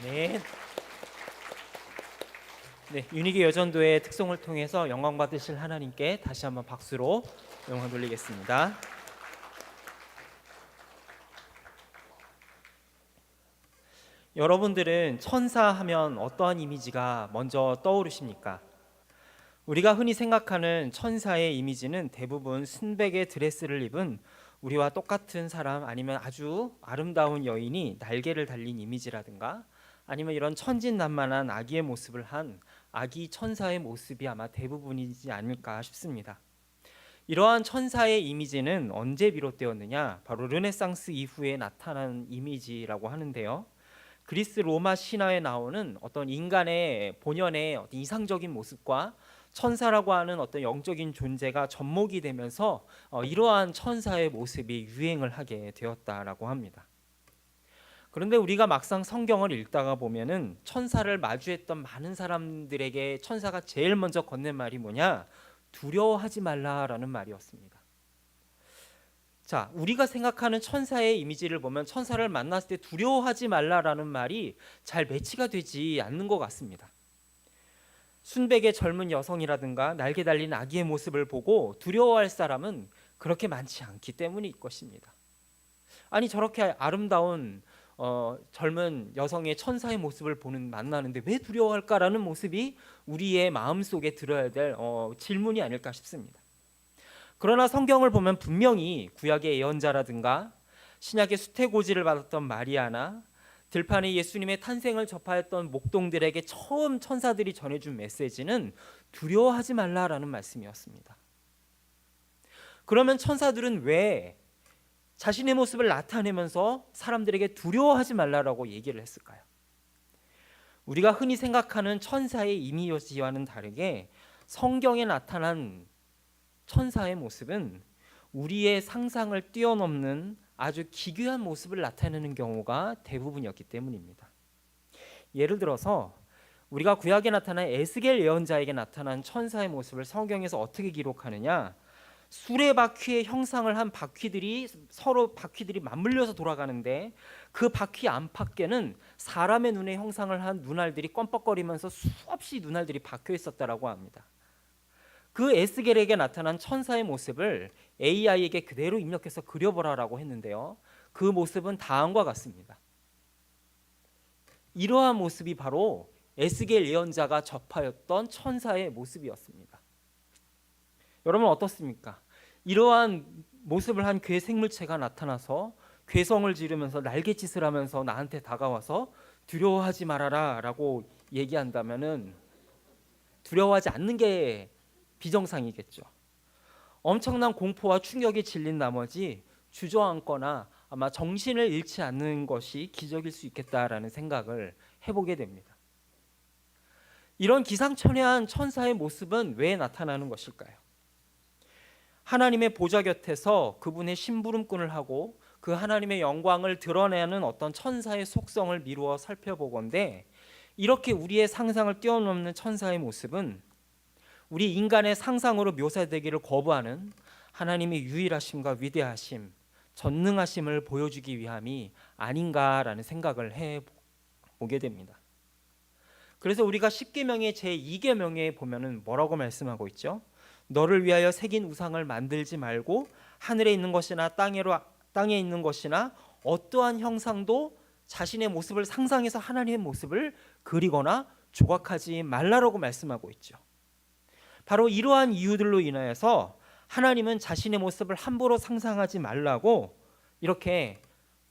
아멘. 네, 윤희기 여전도의 특성을 통해서 영광 받으실 하나님께 다시 한번 박수로 영광 돌리겠습니다. 여러분들은 천사 하면 어떠한 이미지가 먼저 떠오르십니까? 우리가 흔히 생각하는 천사의 이미지는 대부분 순백의 드레스를 입은 우리와 똑같은 사람, 아니면 아주 아름다운 여인이 날개를 달린 이미지라든가, 아니면 이런 천진난만한 아기의 모습을 한 아기 천사의 모습이 아마 대부분이지 않을까 싶습니다. 이러한 천사의 이미지는 언제 비롯되었느냐? 바로 르네상스 이후에 나타난 이미지라고 하는데요. 그리스 로마 신화에 나오는 어떤 인간의 본연의 어떤 이상적인 모습과 천사라고 하는 어떤 영적인 존재가 접목이 되면서 이러한 천사의 모습이 유행을 하게 되었다라고 합니다. 그런데 우리가 막상 성경을 읽다가 보면은 천사를 마주했던 많은 사람들에게 천사가 제일 먼저 건넨 말이 뭐냐? 두려워하지 말라라는 말이었습니다. 자, 우리가 생각하는 천사의 이미지를 보면 천사를 만났을 때 두려워하지 말라라는 말이 잘 매치가 되지 않는 것 같습니다. 순백의 젊은 여성이라든가 날개 달린 아기의 모습을 보고 두려워할 사람은 그렇게 많지 않기 때문일 것입니다. 아니, 저렇게 아름다운 젊은 여성의 천사의 모습을 만나는데 왜 두려워할까라는 모습이 우리의 마음속에 들어야 될 질문이 아닐까 싶습니다. 그러나 성경을 보면 분명히 구약의 예언자라든가 신약의 수태고지를 받았던 마리아나 들판에 예수님의 탄생을 접하였던 목동들에게 처음 천사들이 전해준 메시지는 두려워하지 말라라는 말씀이었습니다. 그러면 천사들은 왜 자신의 모습을 나타내면서 사람들에게 두려워하지 말라라고 얘기를 했을까요? 우리가 흔히 생각하는 천사의 이미지와는 다르게 성경에 나타난 천사의 모습은 우리의 상상을 뛰어넘는 아주 기괴한 모습을 나타내는 경우가 대부분이었기 때문입니다. 예를 들어서 우리가 구약에 나타난 에스겔 예언자에게 나타난 천사의 모습을 성경에서 어떻게 기록하느냐? 수레바퀴의 형상을 한 바퀴들이 서로 맞물려서 돌아가는데 그 바퀴 안팎에는 사람의 눈의 형상을 한 눈알들이 껌뻑거리면서 수없이 눈알들이 박혀 있었다라고 합니다. 그 에스겔에게 나타난 천사의 모습을 AI에게 그대로 입력해서 그려보라라고 했는데요. 그 모습은 다음과 같습니다. 이러한 모습이 바로 에스겔 예언자가 접하였던 천사의 모습이었습니다. 여러분 어떻습니까? 이러한 모습을 한 괴 생물체가 나타나서 괴성을 지르면서 날갯짓을 하면서 나한테 다가와서 두려워하지 말아라 라고 얘기한다면은 두려워하지 않는 게 비정상이겠죠. 엄청난 공포와 충격에 질린 나머지 주저앉거나 아마 정신을 잃지 않는 것이 기적일 수 있겠다라는 생각을 해보게 됩니다. 이런 기상천외한 천사의 모습은 왜 나타나는 것일까요? 하나님의 보좌 곁에서 그분의 심부름꾼을 하고 그 하나님의 영광을 드러내는 어떤 천사의 속성을 미루어 살펴보건대 이렇게 우리의 상상을 뛰어넘는 천사의 모습은 우리 인간의 상상으로 묘사되기를 거부하는 하나님의 유일하심과 위대하심, 전능하심을 보여주기 위함이 아닌가라는 생각을 해보게 됩니다. 그래서 우리가 십계명의 제2계명에 보면은 뭐라고 말씀하고 있죠? 너를 위하여 새긴 우상을 만들지 말고 하늘에 있는 것이나 땅에 있는 것이나 어떠한 형상도 자신의 모습을 상상해서 하나님의 모습을 그리거나 조각하지 말라라고 말씀하고 있죠. 바로 이러한 이유들로 인하여서 하나님은 자신의 모습을 함부로 상상하지 말라고 이렇게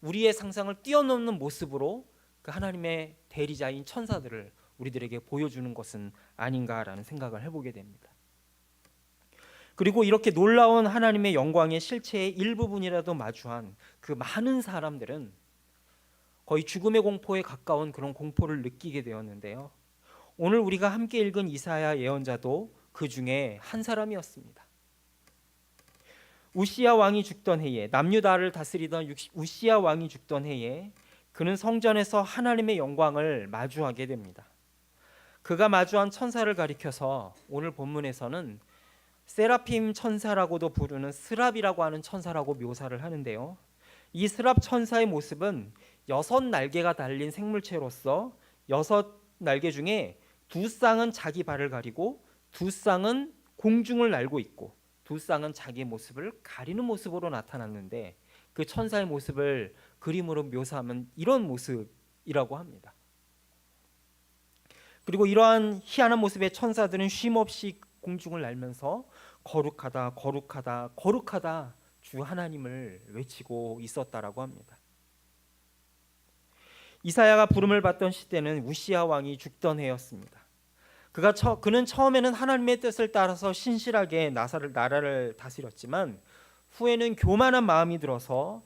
우리의 상상을 뛰어넘는 모습으로 그 하나님의 대리자인 천사들을 우리들에게 보여주는 것은 아닌가라는 생각을 해보게 됩니다. 그리고 이렇게 놀라운 하나님의 영광의 실체의 일부분이라도 마주한 그 많은 사람들은 거의 죽음의 공포에 가까운 그런 공포를 느끼게 되었는데요. 오늘 우리가 함께 읽은 이사야 예언자도 그 중에 한 사람이었습니다. 우시야 왕이 죽던 해에, 남유다를 다스리던 우시야 왕이 죽던 해에 그는 성전에서 하나님의 영광을 마주하게 됩니다. 그가 마주한 천사를 가리켜서 오늘 본문에서는 세라핌 천사라고도 부르는 스랍이라고 하는 천사라고 묘사를 하는데요. 이 스랍 천사의 모습은 6날개가 달린 생물체로서 6날개 중에 2쌍은 자기 발을 가리고 2쌍은 공중을 날고 있고 2쌍은 자기 모습을 가리는 모습으로 나타났는데, 그 천사의 모습을 그림으로 묘사하면 이런 모습이라고 합니다. 그리고 이러한 희한한 모습의 천사들은 쉼없이 공중을 날면서 거룩하다, 거룩하다, 거룩하다 주 하나님을 외치고 있었다라고 합니다. 이사야가 부름을 받던 시대는 우시야 왕이 죽던 해였습니다. 그는 처음에는 하나님의 뜻을 따라서 신실하게 나라를 다스렸지만 후에는 교만한 마음이 들어서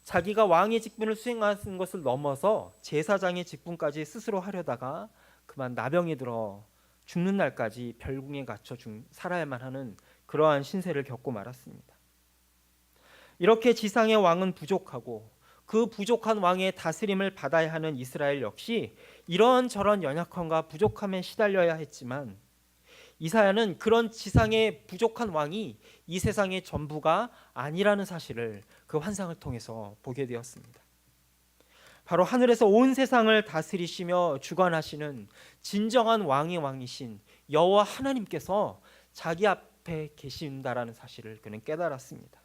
자기가 왕의 직분을 수행하는 것을 넘어서 제사장의 직분까지 스스로 하려다가 그만 나병이 들어 죽는 날까지 별궁에 갇혀 살아야만 하는 그러한 신세를 겪고 말았습니다. 이렇게 지상의 왕은 부족하고 그 부족한 왕의 다스림을 받아야 하는 이스라엘 역시 이런저런 연약함과 부족함에 시달려야 했지만, 이사야는 그런 지상의 부족한 왕이 이 세상의 전부가 아니라는 사실을 그 환상을 통해서 보게 되었습니다. 바로 하늘에서 온 세상을 다스리시며 주관하시는 진정한 왕의 왕이신 여호와 하나님께서 자기 앞에 계신다라는 사실을 그는 깨달았습니다.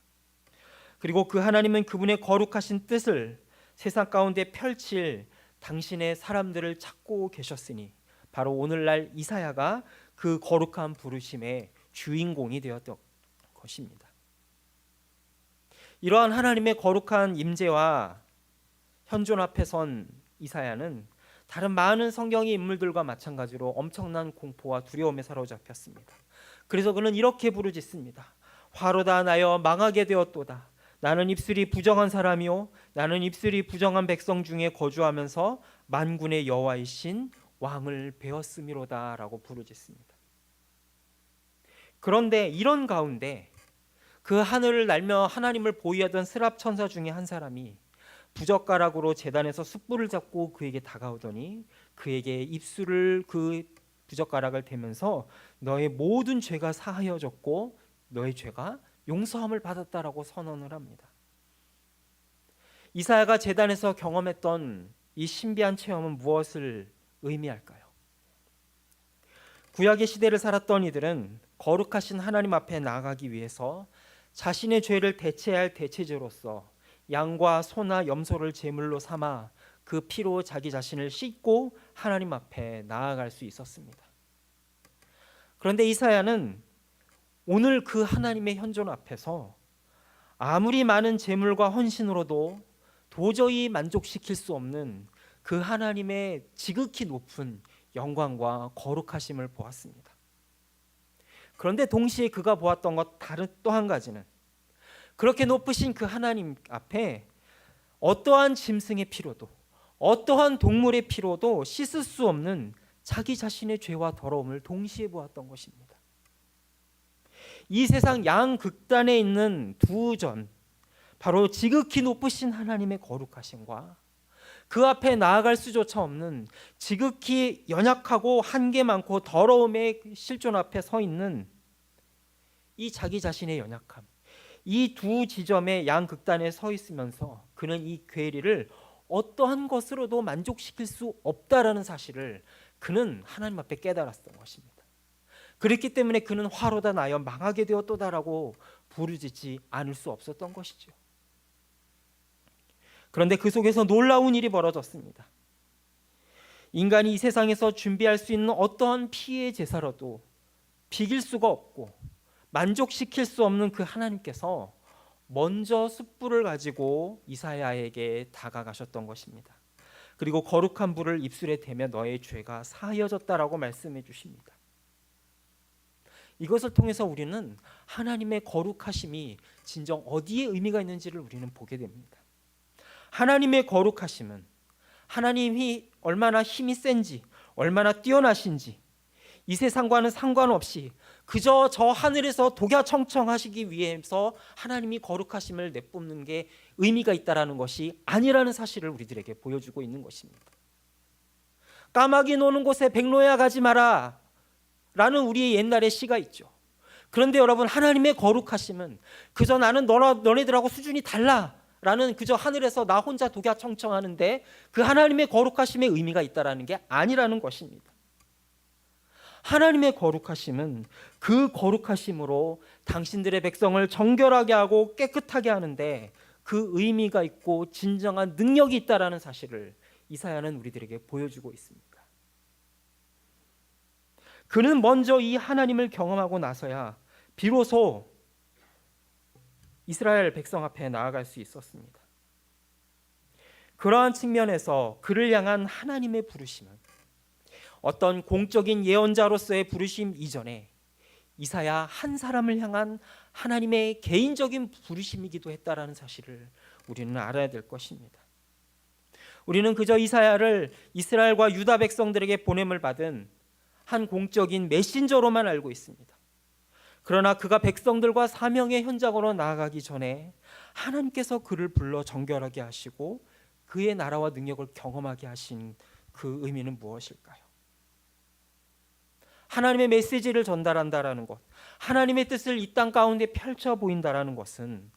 그리고 그 하나님은 그분의 거룩하신 뜻을 세상 가운데 펼칠 당신의 사람들을 찾고 계셨으니 바로 오늘날 이사야가 그 거룩한 부르심의 주인공이 되었던 것입니다. 이러한 하나님의 거룩한 임재와 현존 앞에 선 이사야는 다른 많은 성경의 인물들과 마찬가지로 엄청난 공포와 두려움에 사로잡혔습니다. 그래서 그는 이렇게 부르짖습니다. 화로다 나여 망하게 되었도다. 나는 입술이 부정한 사람이요 나는 입술이 부정한 백성 중에 거주하면서 만군의 여호와이신 왕을 배웠음이로다 라고 부르짖습니다. 그런데 이런 가운데 그 하늘을 날며 하나님을 보위하던 스랍 천사 중에 한 사람이 부젓가락으로 제단에서 숯불을 잡고 그에게 다가오더니 그에게 입술을 그 부젓가락을 대면서 너의 모든 죄가 사하여졌고 너의 죄가 용서함을 받았다라고 선언을 합니다. 이사야가 제단에서 경험했던 이 신비한 체험은 무엇을 의미할까요? 구약의 시대를 살았던 이들은 거룩하신 하나님 앞에 나아가기 위해서 자신의 죄를 대체해야 할 대체제로서 양과 소나 염소를 제물로 삼아 그 피로 자기 자신을 씻고 하나님 앞에 나아갈 수 있었습니다. 그런데 이사야는 오늘 그 하나님의 현존 앞에서 아무리 많은 제물과 헌신으로도 도저히 만족시킬 수 없는 그 하나님의 지극히 높은 영광과 거룩하심을 보았습니다. 그런데 동시에 그가 보았던 것 다른 또 한 가지는 그렇게 높으신 그 하나님 앞에 어떠한 짐승의 피로도 어떠한 동물의 피로도 씻을 수 없는 자기 자신의 죄와 더러움을 동시에 보았던 것입니다. 이 세상 양극단에 있는 두 전, 바로 지극히 높으신 하나님의 거룩하심과 그 앞에 나아갈 수조차 없는 지극히 연약하고 한계 많고 더러움의 실존 앞에 서 있는 이 자기 자신의 연약함, 이 두 지점의 양극단에 서 있으면서 그는 이 괴리를 어떠한 것으로도 만족시킬 수 없다라는 사실을 그는 하나님 앞에 깨달았던 것입니다. 그렇기 때문에 그는 화로다 나여 망하게 되었도다라고 부르짖지 않을 수 없었던 것이죠. 그런데 그 속에서 놀라운 일이 벌어졌습니다. 인간이 이 세상에서 준비할 수 있는 어떠한 피의 제사로도 비길 수가 없고 만족시킬 수 없는 그 하나님께서 먼저 숯불을 가지고 이사야에게 다가가셨던 것입니다. 그리고 거룩한 불을 입술에 대며 너의 죄가 사하여졌다라고 말씀해 주십니다. 이것을 통해서 우리는 하나님의 거룩하심이 진정 어디에 의미가 있는지를 우리는 보게 됩니다. 하나님의 거룩하심은 하나님이 얼마나 힘이 센지 얼마나 뛰어나신지 이 세상과는 상관없이 그저 저 하늘에서 독야청청하시기 위해서 하나님이 거룩하심을 내뿜는 게 의미가 있다라는 것이 아니라는 사실을 우리들에게 보여주고 있는 것입니다. 까마귀 노는 곳에 백로야 가지 마라 라는 우리의 옛날의 시가 있죠. 그런데 여러분, 하나님의 거룩하심은 그저 나는 너네들하고 수준이 달라 라는 그저 하늘에서 나 혼자 독야청청하는데 그 하나님의 거룩하심의 의미가 있다라는 게 아니라는 것입니다. 하나님의 거룩하심은 그 거룩하심으로 당신들의 백성을 정결하게 하고 깨끗하게 하는데 그 의미가 있고 진정한 능력이 있다라는 사실을 이사야는 우리들에게 보여주고 있습니다. 그는 먼저 이 하나님을 경험하고 나서야 비로소 이스라엘 백성 앞에 나아갈 수 있었습니다. 그러한 측면에서 그를 향한 하나님의 부르심은 어떤 공적인 예언자로서의 부르심 이전에 이사야 한 사람을 향한 하나님의 개인적인 부르심이기도 했다라는 사실을 우리는 알아야 될 것입니다. 우리는 그저 이사야를 이스라엘과 유다 백성들에게 보냄을 받은 한 공적인 메신저로만 알고 있습니다. 그러나 그가 백성들과 사명의 현장으로 나아가기 전에 하나님께서 그를 불러 정결하게 하시고 그의 나라와 능력을 경험하게 하신 그 의미는 무엇일까요? 하나님의 메시지를 전달한다라는 것, 하나님의 뜻을 이 땅 가운데 펼쳐 보인다라는 것은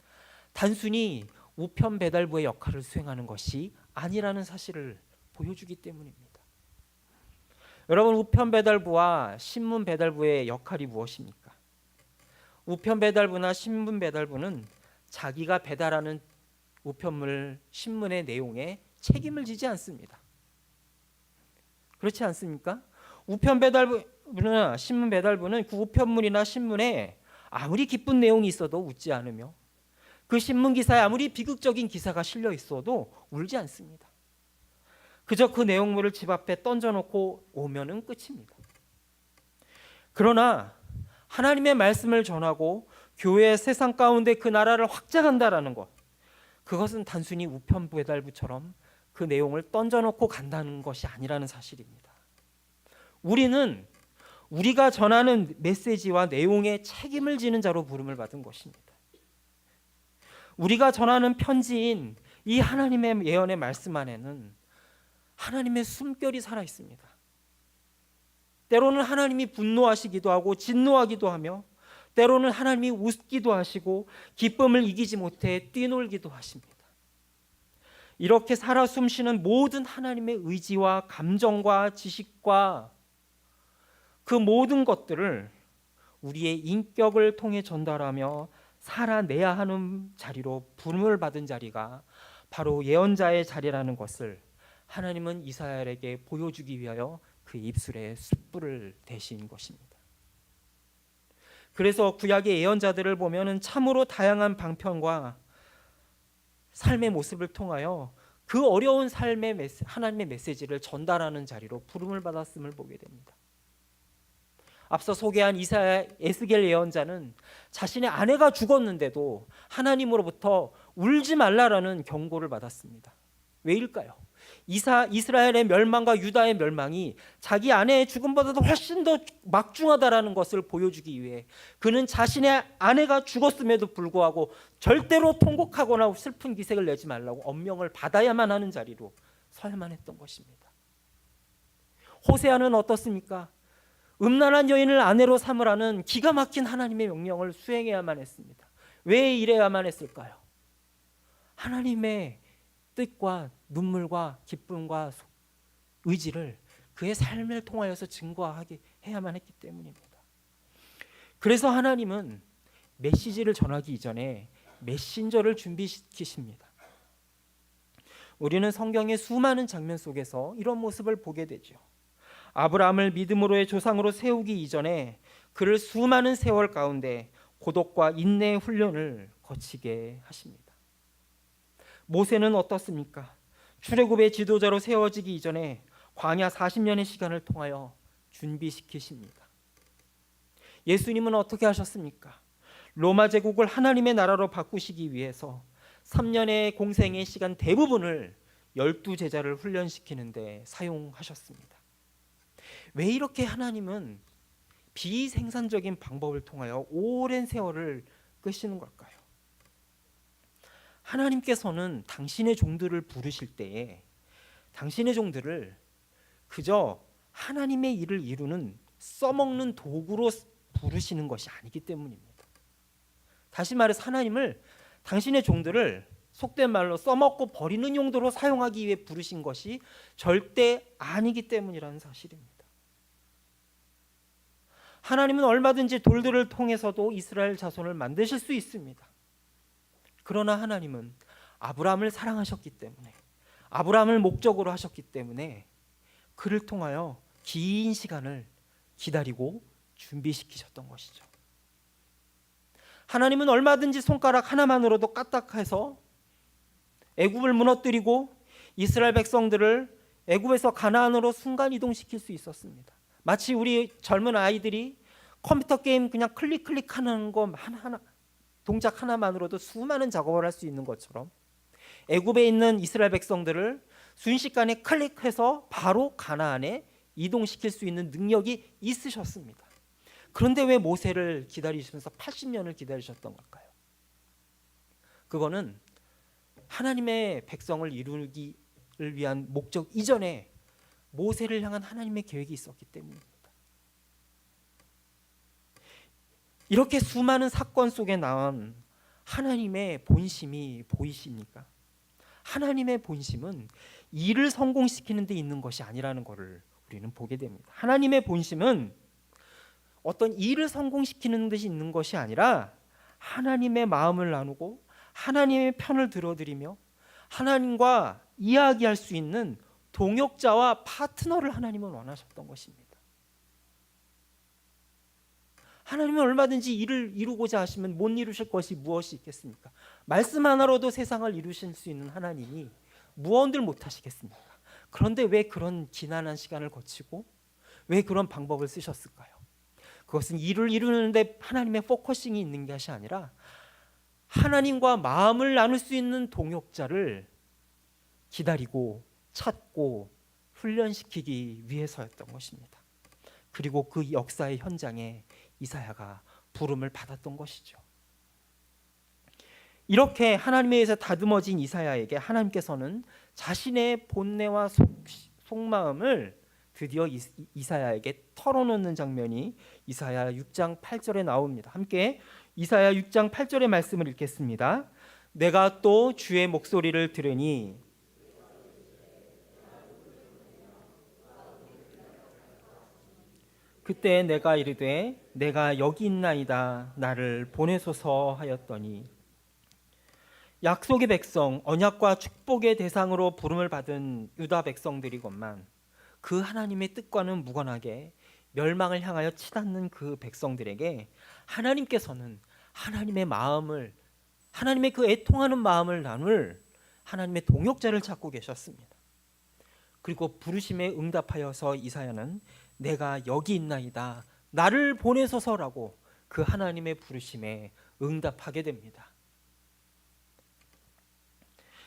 단순히 우편 배달부의 역할을 수행하는 것이 아니라는 사실을 보여주기 때문입니다. 여러분, 우편 배달부와 신문 배달부의 역할이 무엇입니까? 우편 배달부나 신문 배달부는 자기가 배달하는 우편물, 신문의 내용에 책임을 지지 않습니다. 그렇지 않습니까? 우편 배달부나 신문 배달부는 그 우편물이나 신문에 아무리 기쁜 내용이 있어도 웃지 않으며 그 신문 기사에 아무리 비극적인 기사가 실려 있어도 울지 않습니다. 그저 그 내용물을 집 앞에 던져놓고 오면은 끝입니다. 그러나 하나님의 말씀을 전하고 교회의 세상 가운데 그 나라를 확장한다라는 것, 그것은 단순히 우편 배달부처럼 그 내용을 던져놓고 간다는 것이 아니라는 사실입니다. 우리는 우리가 전하는 메시지와 내용에 책임을 지는 자로 부름을 받은 것입니다. 우리가 전하는 편지인 이 하나님의 예언의 말씀 안에는 하나님의 숨결이 살아 있습니다. 때로는 하나님이 분노하시기도 하고 진노하기도 하며 때로는 하나님이 웃기도 하시고 기쁨을 이기지 못해 뛰놀기도 하십니다. 이렇게 살아 숨쉬는 모든 하나님의 의지와 감정과 지식과 그 모든 것들을 우리의 인격을 통해 전달하며 살아내야 하는 자리로 부름을 받은 자리가 바로 예언자의 자리라는 것을 하나님은 이스라엘에게 보여주기 위하여 그 입술에 숯불을 대신 것입니다. 그래서 구약의 예언자들을 보면은 참으로 다양한 방편과 삶의 모습을 통하여 그 어려운 삶의 하나님의 메시지를 전달하는 자리로 부름을 받았음을 보게 됩니다. 앞서 소개한 이사야 에스겔 예언자는 자신의 아내가 죽었는데도 하나님으로부터 울지 말라라는 경고를 받았습니다. 왜일까요? 이스라엘의 멸망과 유다의 멸망이 자기 아내의 죽음보다도 훨씬 더 막중하다라는 것을 보여주기 위해 그는 자신의 아내가 죽었음에도 불구하고 절대로 통곡하거나 슬픈 기색을 내지 말라고 엄명을 받아야만 하는 자리로 서야만 했던 것입니다. 호세아는 어떻습니까? 음란한 여인을 아내로 삼으라는 기가 막힌 하나님의 명령을 수행해야만 했습니다. 왜 이래야만 했을까요? 하나님의 뜻과 눈물과 기쁨과 의지를 그의 삶을 통하여서 증거하게 해야만 했기 때문입니다. 그래서 하나님은 메시지를 전하기 이전에 메신저를 준비시키십니다. 우리는 성경의 수많은 장면 속에서 이런 모습을 보게 되죠. 아브라함을 믿음으로의 조상으로 세우기 이전에 그를 수많은 세월 가운데 고독과 인내의 훈련을 거치게 하십니다. 모세는 어떻습니까? 출애굽의 지도자로 세워지기 이전에 광야 40년의 시간을 통하여 준비시키십니다. 예수님은 어떻게 하셨습니까? 로마 제국을 하나님의 나라로 바꾸시기 위해서 3년의 공생의 시간 대부분을 12제자를 훈련시키는데 사용하셨습니다. 왜 이렇게 하나님은 비생산적인 방법을 통하여 오랜 세월을 끄시는 걸까요? 하나님께서는 당신의 종들을 부르실 때에 당신의 종들을 그저 하나님의 일을 이루는 써먹는 도구로 부르시는 것이 아니기 때문입니다. 다시 말해서 하나님을 당신의 종들을 속된 말로 써먹고 버리는 용도로 사용하기 위해 부르신 것이 절대 아니기 때문이라는 사실입니다. 하나님은 얼마든지 돌들을 통해서도 이스라엘 자손을 만드실 수 있습니다. 그러나 하나님은 아브라함을 사랑하셨기 때문에, 아브라함을 목적으로 하셨기 때문에 그를 통하여 긴 시간을 기다리고 준비시키셨던 것이죠. 하나님은 얼마든지 손가락 하나만으로도 까딱해서 애굽을 무너뜨리고 이스라엘 백성들을 애굽에서 가나안으로 순간 이동시킬 수 있었습니다. 마치 우리 젊은 아이들이 컴퓨터 게임 그냥 클릭하는 거 하나하나, 동작 하나만으로도 수많은 작업을 할 수 있는 것처럼 애굽에 있는 이스라엘 백성들을 순식간에 클릭해서 바로 가나안에 이동시킬 수 있는 능력이 있으셨습니다. 그런데 왜 모세를 기다리시면서 80년을 기다리셨던 걸까요? 그거는 하나님의 백성을 이루기를 위한 목적 이전에 모세를 향한 하나님의 계획이 있었기 때문입니다. 이렇게 수많은 사건 속에 나온 하나님의 본심이 보이십니까? 하나님의 본심은 일을 성공시키는 데 있는 것이 아니라는 것을 우리는 보게 됩니다. 하나님의 본심은 어떤 일을 성공시키는 데 있는 것이 아니라 하나님의 마음을 나누고 하나님의 편을 들어드리며 하나님과 이야기할 수 있는 동역자와 파트너를 하나님은 원하셨던 것입니다. 하나님은 얼마든지 일을 이루고자 하시면 못 이루실 것이 무엇이 있겠습니까? 말씀 하나로도 세상을 이루실 수 있는 하나님이 무언들 못하시겠습니까? 그런데 왜 그런 지난한 시간을 거치고 왜 그런 방법을 쓰셨을까요? 그것은 일을 이루는데 하나님의 포커싱이 있는 것이 아니라 하나님과 마음을 나눌 수 있는 동역자를 기다리고 찾고 훈련시키기 위해서였던 것입니다. 그리고 그 역사의 현장에 이사야가 부름을 받았던 것이죠. 이렇게 하나님에 의해서 다듬어진 이사야에게 하나님께서는 자신의 본내와 속마음을 드디어 이사야에게 털어놓는 장면이 이사야 6장 8절에 나옵니다. 함께 이사야 6장 8절의 말씀을 읽겠습니다. 내가 또 주의 목소리를 들으니 그때 내가 이르되 내가 여기 있나이다 나를 보내소서 하였더니 약속의 백성, 언약과 축복의 대상으로 부름을 받은 유다 백성들이건만 그 하나님의 뜻과는 무관하게 멸망을 향하여 치닫는 그 백성들에게 하나님께서는 하나님의 마음을, 하나님의 그 애통하는 마음을 나눌 하나님의 동역자를 찾고 계셨습니다. 그리고 부르심에 응답하여서 이사야는 내가 여기 있나이다 나를 보내소서라고 그 하나님의 부르심에 응답하게 됩니다.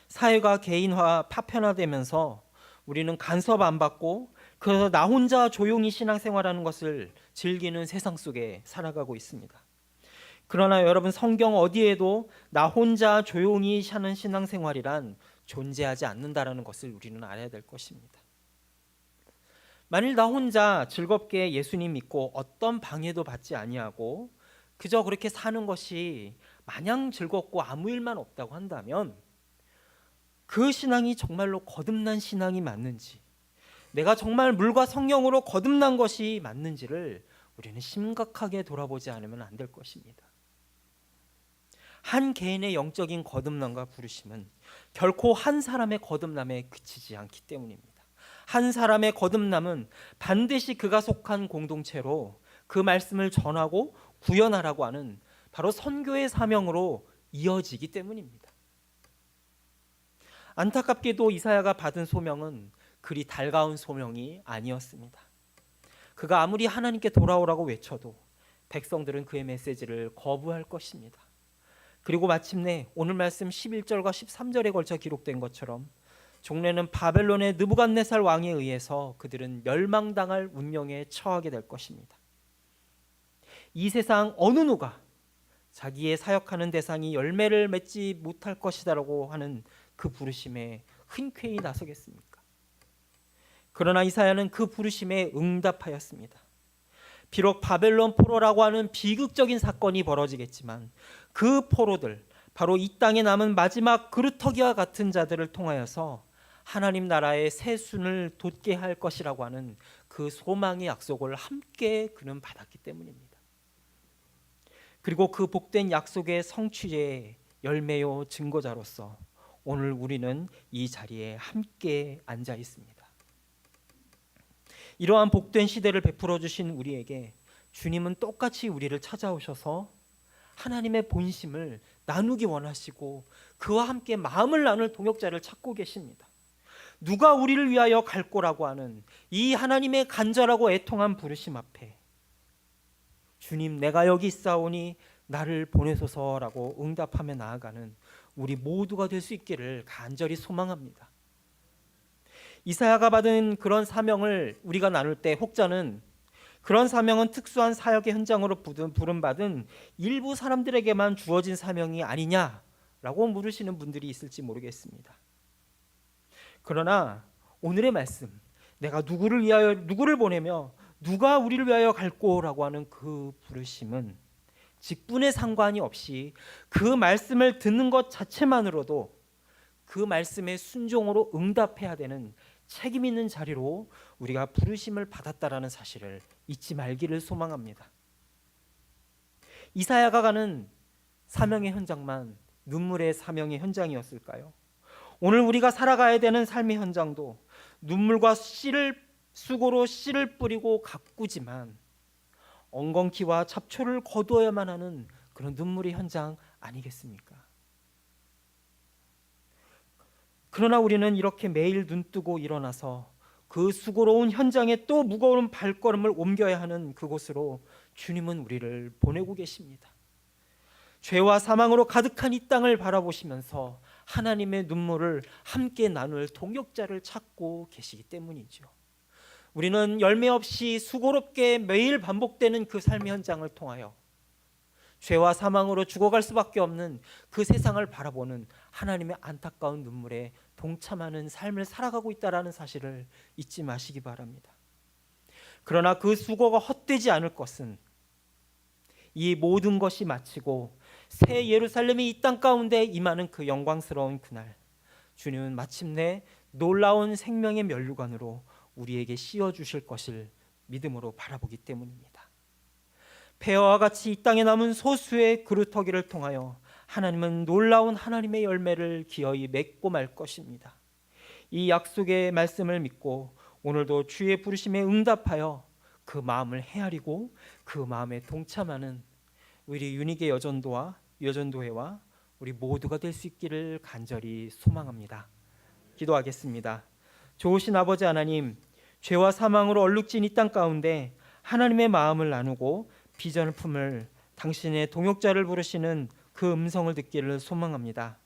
사회가 개인화 파편화되면서 우리는 간섭 안 받고 그래서 나 혼자 조용히 신앙생활하는 것을 즐기는 세상 속에 살아가고 있습니다. 그러나 여러분, 성경 어디에도 나 혼자 조용히 사는 신앙생활이란 존재하지 않는다라는 것을 우리는 알아야 될 것입니다. 만일 나 혼자 즐겁게 예수님 믿고 어떤 방해도 받지 아니하고 그저 그렇게 사는 것이 마냥 즐겁고 아무 일만 없다고 한다면 그 신앙이 정말로 거듭난 신앙이 맞는지, 내가 정말 물과 성령으로 거듭난 것이 맞는지를 우리는 심각하게 돌아보지 않으면 안 될 것입니다. 한 개인의 영적인 거듭남과 부르심은 결코 한 사람의 거듭남에 그치지 않기 때문입니다. 한 사람의 거듭남은 반드시 그가 속한 공동체로 그 말씀을 전하고 구현하라고 하는 바로 선교의 사명으로 이어지기 때문입니다. 안타깝게도 이사야가 받은 소명은 그리 달가운 소명이 아니었습니다. 그가 아무리 하나님께 돌아오라고 외쳐도 백성들은 그의 메시지를 거부할 것입니다. 그리고 마침내 오늘 말씀 11절과 13절에 걸쳐 기록된 것처럼 종래는 바벨론의 느부갓네살 왕에 의해서 그들은 멸망당할 운명에 처하게 될 것입니다. 이 세상 어느 누가 자기의 사역하는 대상이 열매를 맺지 못할 것이다라고 하는 그 부르심에 흔쾌히 나서겠습니까? 그러나 이사야는 그 부르심에 응답하였습니다. 비록 바벨론 포로라고 하는 비극적인 사건이 벌어지겠지만 그 포로들, 바로 이 땅에 남은 마지막 그루터기와 같은 자들을 통하여서 하나님 나라의 새 순을 돋게 할 것이라고 하는 그 소망의 약속을 함께 그는 받았기 때문입니다. 그리고 그 복된 약속의 성취의 열매요 증거자로서 오늘 우리는 이 자리에 함께 앉아 있습니다. 이러한 복된 시대를 베풀어 주신 우리에게 주님은 똑같이 우리를 찾아오셔서 하나님의 본심을 나누기 원하시고 그와 함께 마음을 나눌 동역자를 찾고 계십니다. 누가 우리를 위하여 갈 거라고 하는 이 하나님의 간절하고 애통한 부르심 앞에 주님 내가 여기 있사오니 나를 보내소서라고 응답하며 나아가는 우리 모두가 될 수 있기를 간절히 소망합니다. 이사야가 받은 그런 사명을 우리가 나눌 때 혹자는 그런 사명은 특수한 사역의 현장으로 부름받은 일부 사람들에게만 주어진 사명이 아니냐라고 물으시는 분들이 있을지 모르겠습니다. 그러나 오늘의 말씀, 내가 누구를 보내며 누가 우리를 위하여 갈꼬라고 하는 그 부르심은 직분에 상관이 없이 그 말씀을 듣는 것 자체만으로도 그 말씀에 순종으로 응답해야 되는 책임 있는 자리로 우리가 부르심을 받았다라는 사실을 잊지 말기를 소망합니다. 이사야가 가는 사명의 현장만 눈물의 사명의 현장이었을까요? 오늘 우리가 살아가야 되는 삶의 현장도 눈물과 수고로 씨를 뿌리고 가꾸지만 엉겅퀴와 잡초를 거두어야만 하는 그런 눈물의 현장 아니겠습니까? 그러나 우리는 이렇게 매일 눈뜨고 일어나서 그 수고로운 현장에 또 무거운 발걸음을 옮겨야 하는 그곳으로 주님은 우리를 보내고 계십니다. 죄와 사망으로 가득한 이 땅을 바라보시면서 하나님의 눈물을 함께 나눌 동역자를 찾고 계시기 때문이죠. 우리는 열매 없이 수고롭게 매일 반복되는 그 삶의 현장을 통하여 죄와 사망으로 죽어갈 수밖에 없는 그 세상을 바라보는 하나님의 안타까운 눈물에 동참하는 삶을 살아가고 있다는 사실을 잊지 마시기 바랍니다. 그러나 그 수고가 헛되지 않을 것은 이 모든 것이 마치고 새 예루살렘이 이 땅 가운데 임하는 그 영광스러운 그날, 주님은 마침내 놀라운 생명의 면류관으로 우리에게 씌워주실 것을 믿음으로 바라보기 때문입니다. 폐허와 같이 이 땅에 남은 소수의 그루터기를 통하여 하나님은 놀라운 하나님의 열매를 기어이 맺고 말 것입니다. 이 약속의 말씀을 믿고 오늘도 주의 부르심에 응답하여 그 마음을 헤아리고 그 마음에 동참하는 우리 유니게 여전도회와 우리 모두가 될 수 있기를 간절히 소망합니다. 기도하겠습니다. 좋으신 아버지 하나님, 죄와 사망으로 얼룩진 이 땅 가운데 하나님의 마음을 나누고 비전을 품을 당신의 동역자를 부르시는 그 음성을 듣기를 소망합니다.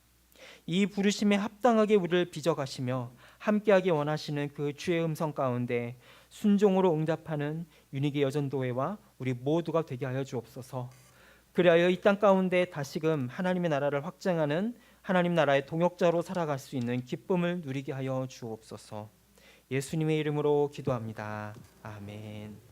이 부르심에 합당하게 우리를 빚어가시며 함께하기 원하시는 그 주의 음성 가운데 순종으로 응답하는 유니게 여전도회와 우리 모두가 되게 하여 주옵소서. 그리하여 이 땅 가운데 다시금 하나님의 나라를 확장하는 하나님 나라의 동역자로 살아갈 수 있는 기쁨을 누리게 하여 주옵소서. 예수님의 이름으로 기도합니다. 아멘.